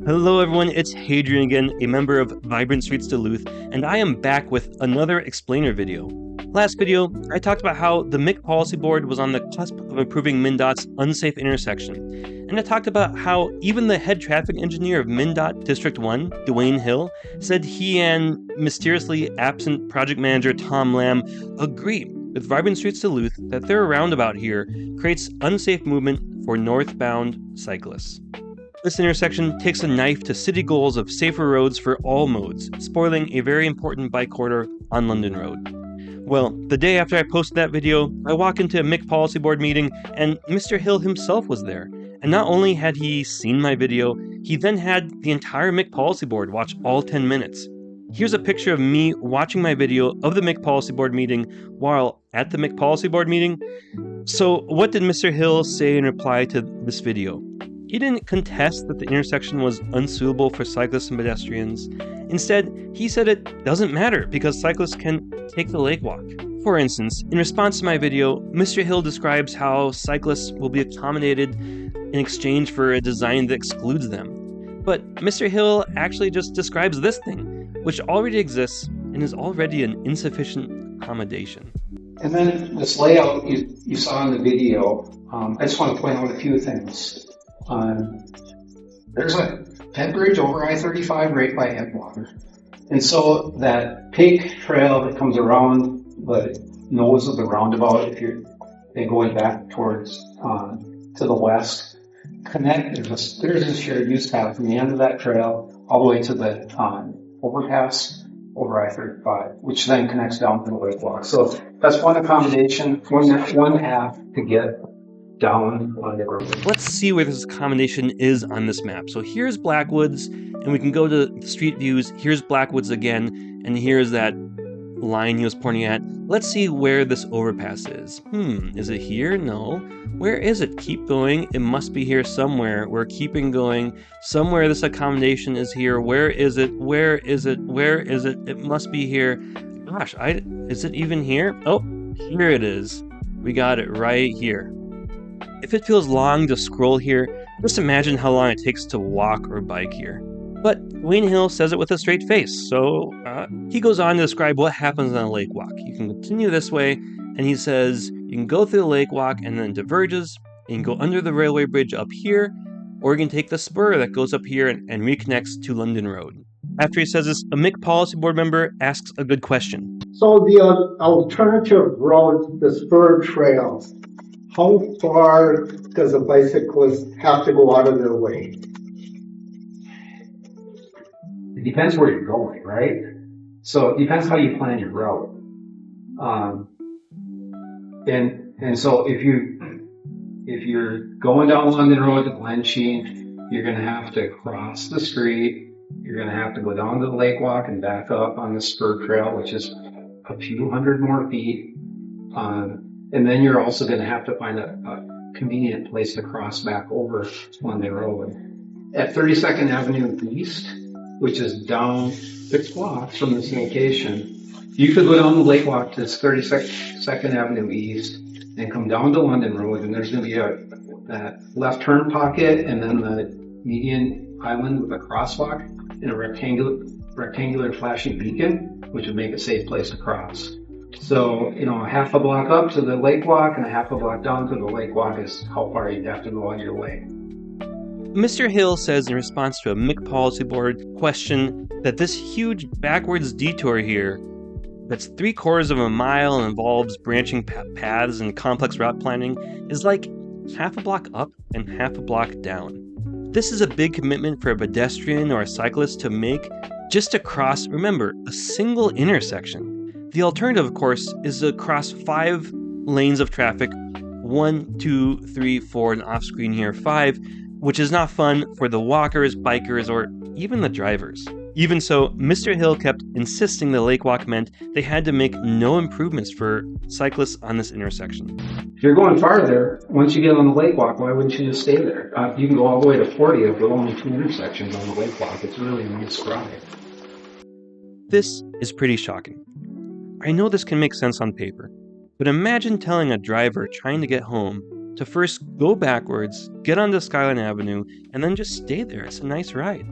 Hello everyone, it's Hadrian again, a member of Vibrant Streets Duluth, and I am back with another explainer video. Last video, I talked about how the MIC Policy Board was on the cusp of improving MnDOT's unsafe intersection, and I talked about how even the head traffic engineer of MnDOT District 1, Dwayne Hill, said he and mysteriously absent project manager Tom Lamb agree with Vibrant Streets Duluth that their roundabout here creates unsafe movement for northbound cyclists. This intersection takes a knife to city goals of safer roads for all modes, spoiling a very important bike corridor on London Road. Well, the day after I posted that video, I walk into a MIC Policy Board meeting and Mr. Hill himself was there. And not only had he seen my video, he then had the entire MIC Policy Board watch all 10 minutes. Here's a picture of me watching my video of the MIC Policy Board meeting while at the MIC Policy Board meeting. So what did Mr. Hill say in reply to this video? He didn't contest that the intersection was unsuitable for cyclists and pedestrians. Instead, he said it doesn't matter because cyclists can take the Lakewalk. For instance, in response to my video, Mr. Hill describes how cyclists will be accommodated in exchange for a design that excludes them. But Mr. Hill actually just describes this thing, which already exists and is already an insufficient accommodation. And then this layout you saw in the video, I just want to point out a few things. There's a head bridge over I-35 right by Headwater. And so that pink trail that comes around the nose of the roundabout, if you're going back towards to the west, there's a shared use path from the end of that trail all the way to the overpass over I-35, which then connects down to the Lakewalk. So that's one accommodation, one half to get down on the road. Let's see where this accommodation is on this map. So here's Blackwoods, and we can go to street views. Here's Blackwoods again, and here's that line he was pointing at. Let's see where this overpass is. Is it here? No. Where is it? Keep going. It must be here somewhere. We're keeping going. Somewhere this accommodation is here. Where is it? Where is it? Where is it? It must be here. Gosh, is it even here? Oh, here it is. We got it right here. If it feels long to scroll here, just imagine how long it takes to walk or bike here. But Wayne Hill says it with a straight face, so he goes on to describe what happens on a Lakewalk. You can continue this way, and he says you can go through the Lakewalk and then diverges, and you can go under the railway bridge up here, or you can take the spur that goes up here and reconnects to London Road. After he says this, a MIC Policy Board member asks a good question. So the alternative road, the spur trail, how far does a bicyclist have to go out of their way? It depends where you're going, right? So it depends how you plan your route. And so if you're going down London Road to Glensheen, you're going to have to cross the street. You're going to have to go down to the Lakewalk and back up on the spur trail, which is a few hundred more feet. And then you're also going to have to find a convenient place to cross back over London Road. At 32nd Avenue East, which is down 6 blocks from this location, you could go down the Lakewalk to 32nd Avenue East and come down to London Road, and there's going to be that left turn pocket and then the median island with a crosswalk and a rectangular flashing beacon, which would make a safe place to cross. So, a half a block up to the Lakewalk and a half a block down to the Lakewalk is how far you'd have to go on your way. Mr. Hill says in response to a MIC Policy Board question that this huge backwards detour here that's 3/4 of a mile and involves branching paths and complex route planning is like half a block up and half a block down. This is a big commitment for a pedestrian or a cyclist to make just to cross, remember, a single intersection. The alternative, of course, is to cross 5 lanes of traffic, 1, 2, 3, 4, and off screen here 5, which is not fun for the walkers, bikers, or even the drivers. Even so, Mr. Hill kept insisting the Lakewalk meant they had to make no improvements for cyclists on this intersection. If you're going farther, once you get on the Lakewalk, why wouldn't you just stay there? You can go all the way to 40 if there are only 2 intersections on the Lakewalk. It's really a nice drive. This is pretty shocking. I know this can make sense on paper, but imagine telling a driver trying to get home to first go backwards, get onto Skyline Avenue, and then just stay there. It's a nice ride.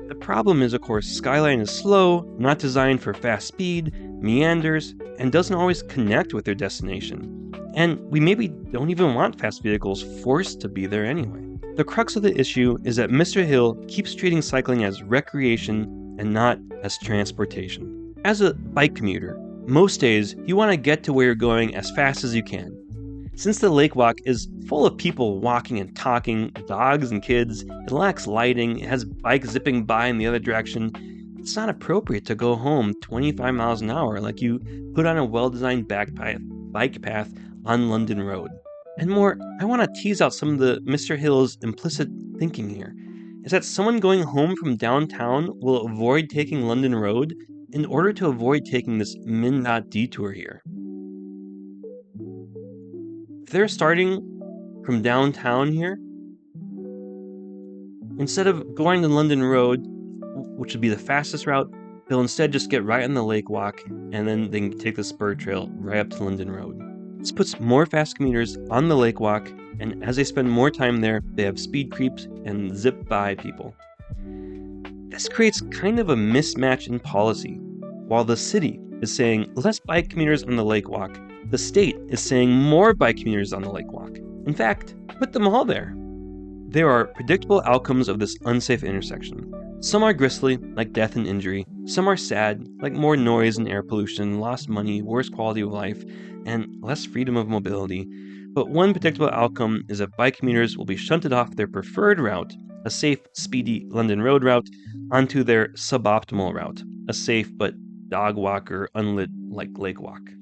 The problem is, of course, Skyline is slow, not designed for fast speed, meanders, and doesn't always connect with their destination. And we maybe don't even want fast vehicles forced to be there anyway. The crux of the issue is that Mr. Hill keeps treating cycling as recreation and not as transportation. As a bike commuter, most days you want to get to where you're going as fast as you can. Since the Lakewalk is full of people walking and talking, dogs and kids, it lacks lighting, it has bikes zipping by in the other direction, it's not appropriate to go home 25 miles an hour like you put on a well-designed bike path on London Road. And more, I want to tease out some of the Mr. Hill's implicit thinking here. Is that someone going home from downtown will avoid taking London Road in order to avoid taking this MnDOT detour here. If they're starting from downtown here, instead of going to London Road, which would be the fastest route, they'll instead just get right on the Lakewalk, and then they can take the spur trail right up to London Road. This puts more fast commuters on the Lakewalk, and as they spend more time there, they have speed creeps and zip by people. This creates kind of a mismatch in policy. While the city is saying less bike commuters on the Lakewalk, the state is saying more bike commuters on the Lakewalk. In fact, put them all there. There are predictable outcomes of this unsafe intersection. Some are grisly, like death and injury. Some are sad, like more noise and air pollution, lost money, worse quality of life, and less freedom of mobility. But one predictable outcome is that bike commuters will be shunted off their preferred route, a safe, speedy London Road route, onto their suboptimal route, a safe but dog walker, unlit like Lakewalk.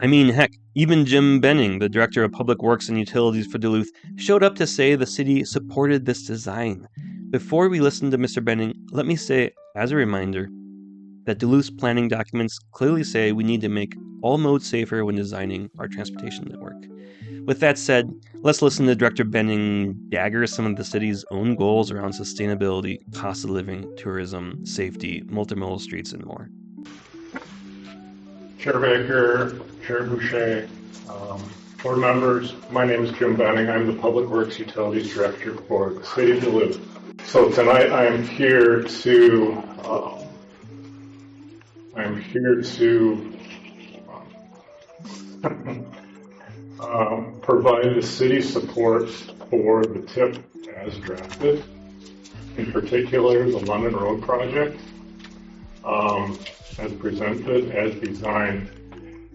I mean, heck, even Jim Benning, the Director of Public Works and Utilities for Duluth, showed up to say the city supported this design. Before we listen to Mr. Benning, let me say, as a reminder, that Duluth's planning documents clearly say we need to make all modes safer when designing our transportation network. With that said, let's listen to Director Benning dagger some of the city's own goals around sustainability, cost of living, tourism, safety, multimodal streets, and more. Chair Baker, Chair Boucher, board members, my name is Jim Benning. I'm the Public Works Utilities Director for the City of Duluth. So tonight I am here to provide the city support for the TIP as drafted, in particular the London Road project, as presented, as designed.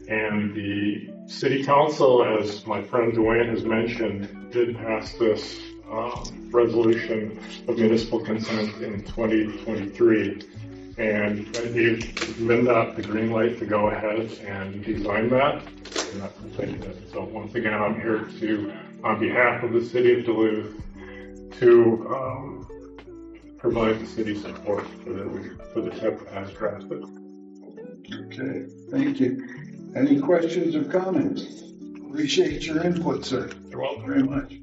And the City Council, as my friend Dwayne has mentioned, did pass this resolution of municipal consent in 2023. And that gave MnDOT the green light to go ahead and design that. And that's it. So once again, I'm here to, on behalf of the City of Duluth, to provide the city support for the TIP as drafted. Okay, thank you. Any questions or comments? Appreciate your input, sir. You're welcome. Very much.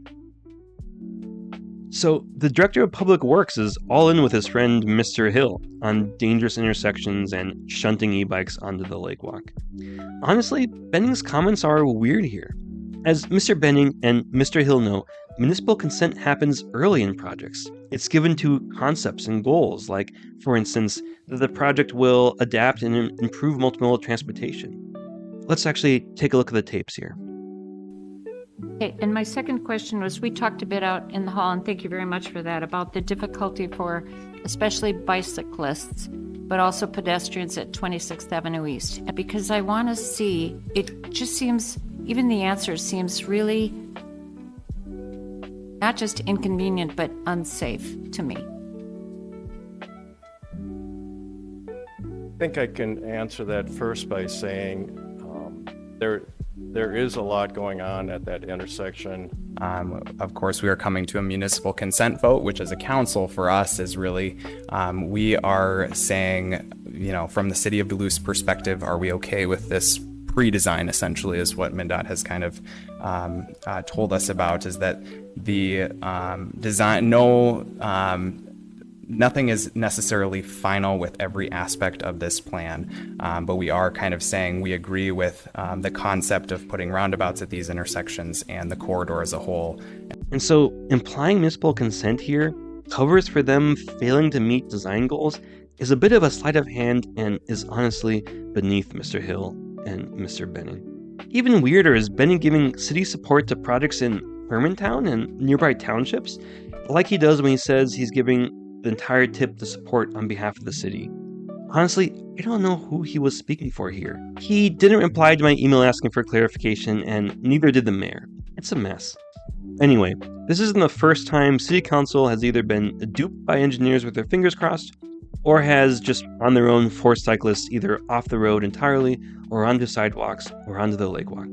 So, the Director of Public Works is all in with his friend Mr. Hill on dangerous intersections and shunting e-bikes onto the Lakewalk. Honestly, Benning's comments are weird here. As Mr. Benning and Mr. Hill know, municipal consent happens early in projects. It's given to concepts and goals, like, for instance, that the project will adapt and improve multimodal transportation. Let's actually take a look at the tapes here. Okay, and my second question was, we talked a bit out in the hall, and thank you very much for that, about the difficulty for especially bicyclists, but also pedestrians at 26th Avenue East. Because I want to see, it just seems, even the answer seems really not just inconvenient, but unsafe to me. I think I can answer that first by saying there is a lot going on at that intersection. Of course, we are coming to a municipal consent vote, which as a council for us is really, we are saying, you know, from the City of Duluth's perspective, are we okay with this pre-design, essentially, is what MnDOT has kind of told us about, is that the design, nothing is necessarily final with every aspect of this plan, but we are kind of saying we agree with the concept of putting roundabouts at these intersections and the corridor as a whole. And so implying municipal consent here covers for them failing to meet design goals is a bit of a sleight of hand and is honestly beneath Mr. Hill and Mr. Benning. Even weirder is Benning giving city support to projects in Hermantown and nearby townships, like he does when he says he's giving the entire tip to support on behalf of the city. Honestly, I don't know who he was speaking for here. He didn't reply to my email asking for clarification, and neither did the mayor. It's a mess. Anyway, this isn't the first time City Council has either been duped by engineers with their fingers crossed, or has just on their own forced cyclists either off the road entirely, or onto sidewalks, or onto the Lakewalk.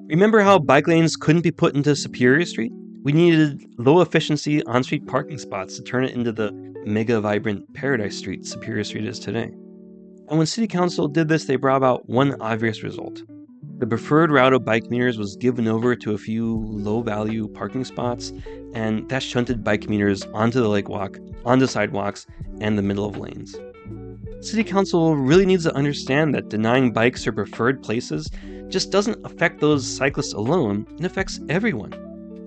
Remember how bike lanes couldn't be put into Superior Street? We needed low-efficiency on-street parking spots to turn it into the mega-vibrant Paradise Street Superior Street is today. And when City Council did this, they brought about one obvious result. The preferred route of bike commuters was given over to a few low-value parking spots, and that shunted bike commuters onto the Lakewalk, onto sidewalks, and the middle of lanes. City Council really needs to understand that denying bikes their preferred places just doesn't affect those cyclists alone, it affects everyone.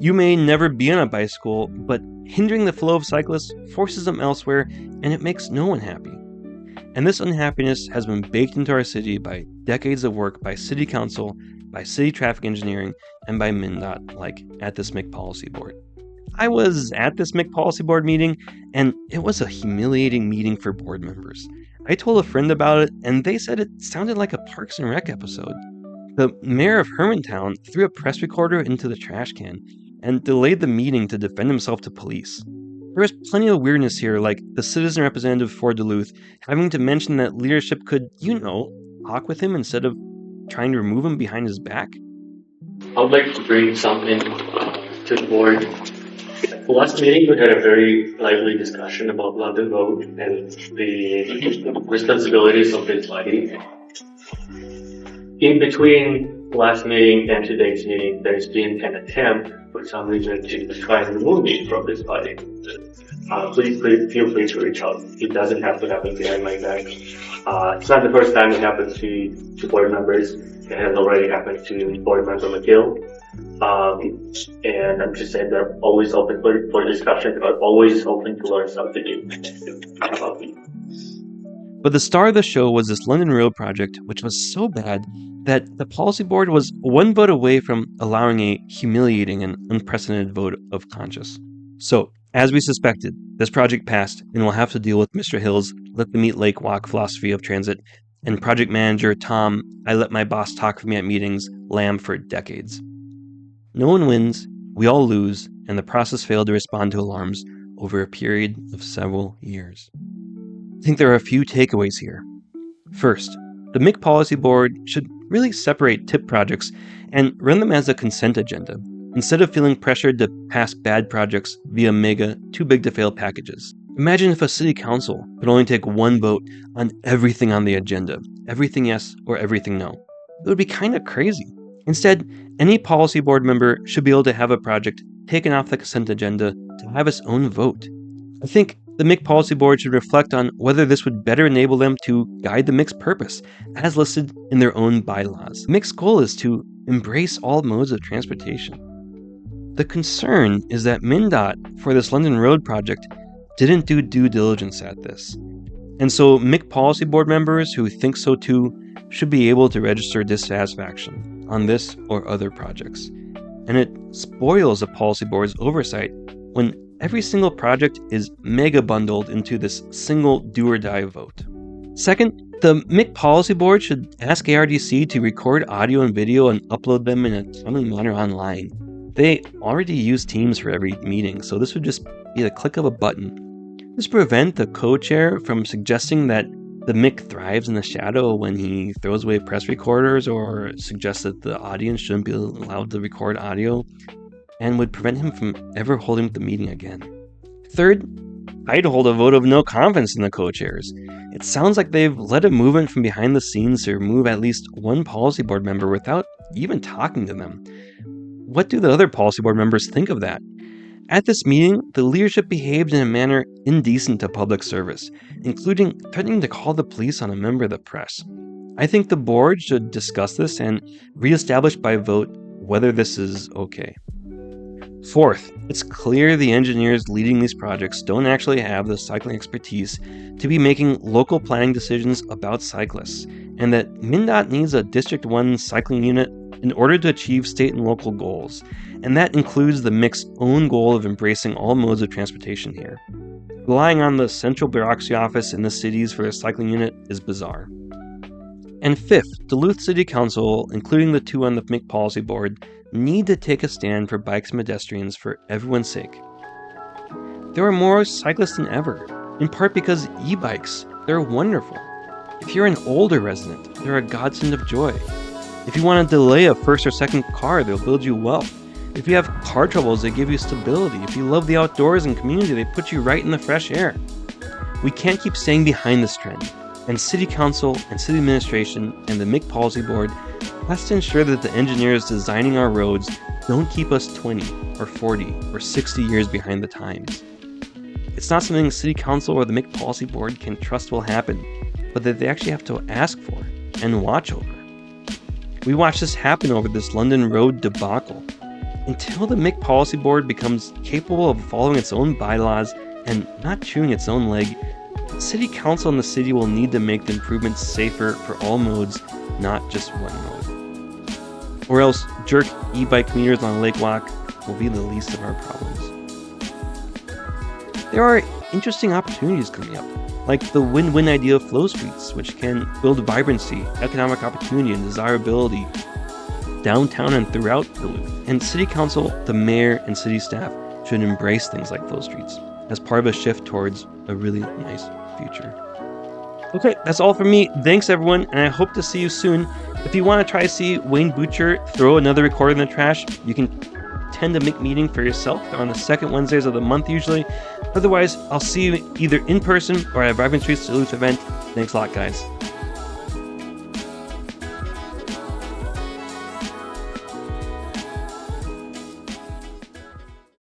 You may never be on a bicycle, but hindering the flow of cyclists forces them elsewhere, and it makes no one happy. And this unhappiness has been baked into our city by decades of work by City Council, by City Traffic Engineering, and by MnDOT, like at this MIC Policy Board. I was at this MIC Policy Board meeting, and it was a humiliating meeting for board members. I told a friend about it, and they said it sounded like a Parks and Rec episode. The mayor of Hermantown threw a press recorder into the trash can and delayed the meeting to defend himself to police. There was plenty of weirdness here, like the citizen representative for Duluth having to mention that leadership could, talk with him instead of trying to remove him behind his back. I would like to bring something to the board. The last meeting, we had a very lively discussion about London Road and the responsibilities of this body. In between last meeting and today's meeting, there's been an attempt for some reason to try and remove me from this body. Please feel free to reach out. It doesn't have to happen behind my back. It's not the first time it happened to board members. It has already happened to board member McGill. And I'm just saying they're always open for discussion, but always open to learn something new about me. But the star of the show was this London Road project, which was so bad that the policy board was one vote away from allowing a humiliating and unprecedented vote of conscience. So, as we suspected, this project passed and we'll have to deal with Mr. Hill's let them eat Lakewalk philosophy of transit and project manager Tom, I let my boss talk for me at meetings, lamb for decades. No one wins, we all lose, and the process failed to respond to alarms over a period of several years. I think there are a few takeaways here. First, the MIC Policy Board should really separate TIP projects and run them as a consent agenda, instead of feeling pressured to pass bad projects via mega, too-big-to-fail packages. Imagine if a city council could only take one vote on everything on the agenda, everything yes or everything no. It would be kind of crazy. Instead, any policy board member should be able to have a project taken off the consent agenda to have its own vote. I think the MIC Policy Board should reflect on whether this would better enable them to guide the MIC's purpose, as listed in their own bylaws. The MIC's goal is to embrace all modes of transportation. The concern is that MnDOT, for this London Road project, didn't do due diligence at this. And so MIC Policy Board members who think so too should be able to register dissatisfaction on this or other projects. And it spoils a policy board's oversight when every single project is mega bundled into this single do-or-die vote. Second, the MIC Policy Board should ask ARDC to record audio and video and upload them in a timely manner online. They already use Teams for every meeting, so this would just be the click of a button. This would prevent the co-chair from suggesting that the MIC thrives in the shadow when he throws away press recorders or suggests that the audience shouldn't be allowed to record audio, and would prevent him from ever holding the meeting again. Third, I'd hold a vote of no confidence in the co-chairs. It sounds like they've led a movement from behind the scenes to remove at least one policy board member without even talking to them. What do the other policy board members think of that? At this meeting, the leadership behaved in a manner indecent to public service, including threatening to call the police on a member of the press. I think the board should discuss this and reestablish by vote whether this is okay. Fourth, it's clear the engineers leading these projects don't actually have the cycling expertise to be making local planning decisions about cyclists, and that MnDOT needs a District 1 cycling unit in order to achieve state and local goals, and that includes the MIC's own goal of embracing all modes of transportation here. Relying on the central bureaucracy office in the cities for a cycling unit is bizarre. And fifth, Duluth City Council, including the two on the MIC Policy Board, need to take a stand for bikes and pedestrians for everyone's sake. There are more cyclists than ever, in part because e-bikes, they're wonderful. If you're an older resident, they're a godsend of joy. If you want to delay a first or second car, they'll build you wealth. If you have car troubles, they give you stability. If you love the outdoors and community, they put you right in the fresh air. We can't keep staying behind this trend, and City Council and City Administration and the MIC Policy Board has to ensure that the engineers designing our roads don't keep us 20 or 40 or 60 years behind the times. It's not something City Council or the MIC Policy Board can trust will happen, but that they actually have to ask for and watch over. We watched this happen over this London Road debacle. Until the MIC Policy Board becomes capable of following its own bylaws and not chewing its own leg, City Council and the city will need to make the improvements safer for all modes, not just one mode. Or else jerk e-bike commuters on Lakewalk will be the least of our problems. There are interesting opportunities coming up, like the win-win idea of flow streets, which can build vibrancy, economic opportunity, and desirability downtown and throughout Duluth. And City Council, the mayor, and city staff should embrace things like flow streets as part of a shift towards a really nice future. Okay, that's all from me. Thanks everyone, and I hope to see you soon. If you want to try to see Wayne Butcher throw another recorder in the trash, you can attend a MIC meeting for yourself. They're on the second Wednesdays of the month usually. Otherwise, I'll see you either in person or at a Vibrant Streets Duluth event. Thanks a lot, guys.